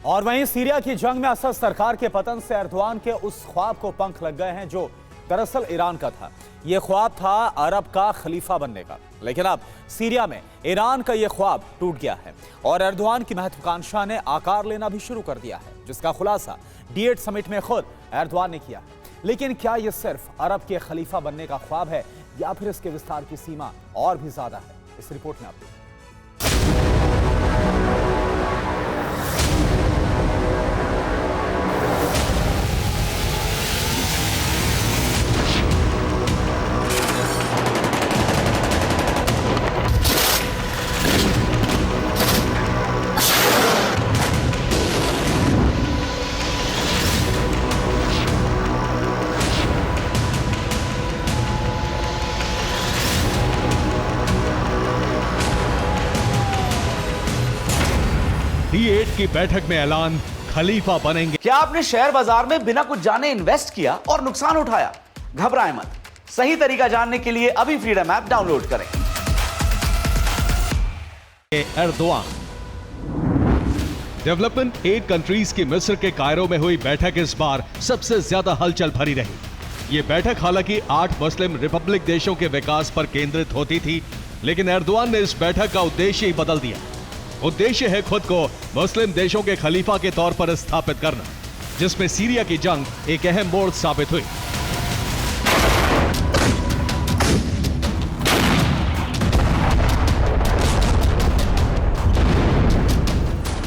और वहीं सीरिया की जंग में असद सरकार के पतन से एर्दोआन के उस ख्वाब को पंख लग गए हैं जो दरअसल ईरान का था। यह ख्वाब था अरब का खलीफा बनने का, लेकिन अब सीरिया में ईरान का यह ख्वाब टूट गया है और एर्दोआन की महत्वाकांक्षा ने आकार लेना भी शुरू कर दिया है, जिसका खुलासा D8 समिट में खुद एर्दोआन ने किया है। लेकिन क्या यह सिर्फ अरब के खलीफा बनने का ख्वाब है या फिर इसके विस्तार की सीमा और भी ज्यादा है? इस रिपोर्ट में आप देखिए। D8 की बैठक में ऐलान, खलीफा बनेंगे। क्या आपने शेयर बाजार में बिना कुछ जाने इन्वेस्ट किया और नुकसान उठाया? घबराएं मत, सही तरीका जानने के लिए अभी फ्रीडम ऐप डाउनलोड करें। एर्दोआन। डेवलपमेंट 8 कंट्रीज की मिस्र के कायरो में हुई बैठक इस बार सबसे ज्यादा हलचल भरी रही। ये बैठक हालांकि 8 मुस्लिम रिपब्लिक देशों के विकास पर केंद्रित होती थी, लेकिन एर्दोआन ने इस बैठक का उद्देश्य ही बदल दिया। उद्देश्य है खुद को मुस्लिम देशों के खलीफा के तौर पर स्थापित करना, जिसमें सीरिया की जंग एक अहम मोड़ साबित हुई।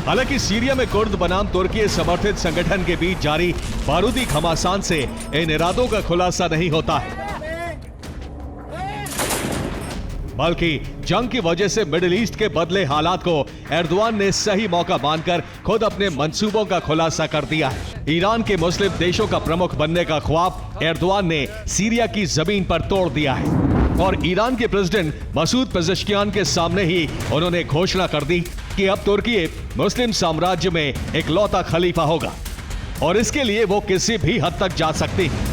हालांकि सीरिया में कुर्द बनाम तुर्की समर्थित संगठन के बीच जारी बारूदी घमासान से इन इरादों का खुलासा नहीं होता है, बल्कि जंग की वजह से मिडिल ईस्ट के बदले हालात को एर्दोआन ने सही मौका मानकर खुद अपने मंसूबों का खुलासा कर दिया है। ईरान के मुस्लिम देशों का प्रमुख बनने का ख्वाब एर्दोआन ने सीरिया की जमीन पर तोड़ दिया है और ईरान के प्रेसिडेंट मसूद पेजेश्कियान के सामने ही उन्होंने घोषणा कर दी कि अब तुर्की मुस्लिम साम्राज्य में एक लौता खलीफा होगा और इसके लिए वो किसी भी हद तक जा सकती है।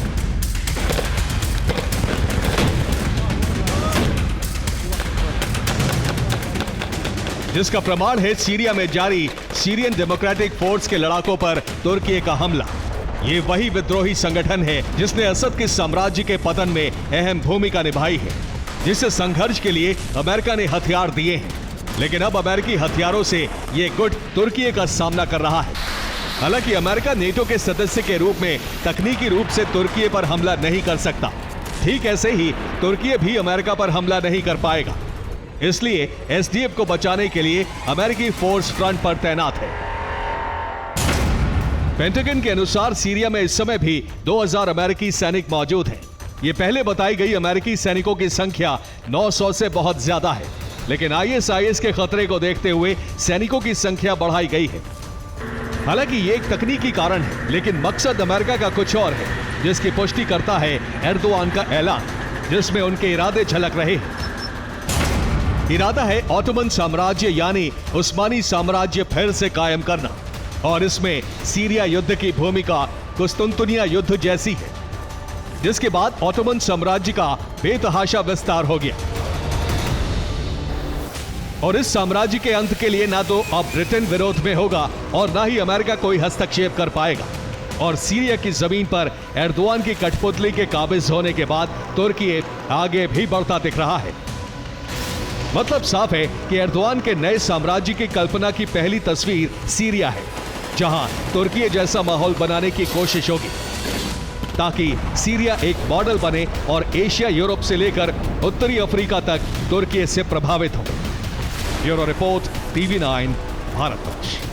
जिसका प्रमाण है सीरिया में जारी सीरियन डेमोक्रेटिक फोर्स के लड़ाकों पर तुर्की का हमला। ये वही विद्रोही संगठन है जिसने असद के साम्राज्य के पतन में अहम भूमिका निभाई है, जिसे संघर्ष के लिए अमेरिका ने हथियार दिए हैं, लेकिन अब अमेरिकी हथियारों से ये गुट तुर्की का सामना कर रहा है। हालांकि अमेरिका नेटो के सदस्य के रूप में तकनीकी रूप से तुर्की पर हमला नहीं कर सकता, ठीक ऐसे ही तुर्की भी अमेरिका पर हमला नहीं कर पाएगा। इसलिए एसडीएफ को बचाने के लिए अमेरिकी फोर्स फ्रंट पर तैनात है। पेंटागन के अनुसार सीरिया में इस समय भी 2000 अमेरिकी सैनिक मौजूद हैं। ये पहले बताई गई अमेरिकी सैनिकों की संख्या 900 से बहुत ज्यादा है, लेकिन आईएसआईएस के खतरे को देखते हुए सैनिकों की संख्या बढ़ाई गई है। हालांकि ये एक तकनीकी कारण है, लेकिन मकसद अमेरिका का कुछ और है, जिसकी पुष्टि करता है एर्दोआन का ऐलान, जिसमें उनके इरादे झलक रहे हैं। इरादा है ऑटोमन साम्राज्य यानी उस्मानी साम्राज्य फिर से कायम करना, और इसमें सीरिया युद्ध की भूमिका कुस्तुनतुनिया युद्ध जैसी है, जिसके बाद ऑटोमन साम्राज्य का बेतहाशा विस्तार हो गया और इस साम्राज्य के अंत के लिए ना तो अब ब्रिटेन विरोध में होगा और ना ही अमेरिका कोई हस्तक्षेप कर पाएगा। और सीरिया की जमीन पर एर्दोआन की कठपुतली के काबिज होने के बाद तुर्की आगे भी बढ़ता दिख रहा है। मतलब साफ है कि एर्दोआन के नए साम्राज्य की कल्पना की पहली तस्वीर सीरिया है, जहां तुर्की जैसा माहौल बनाने की कोशिश होगी ताकि सीरिया एक मॉडल बने और एशिया यूरोप से लेकर उत्तरी अफ्रीका तक तुर्की से प्रभावित हो। Bureau report, TV9, Bharatvarsh.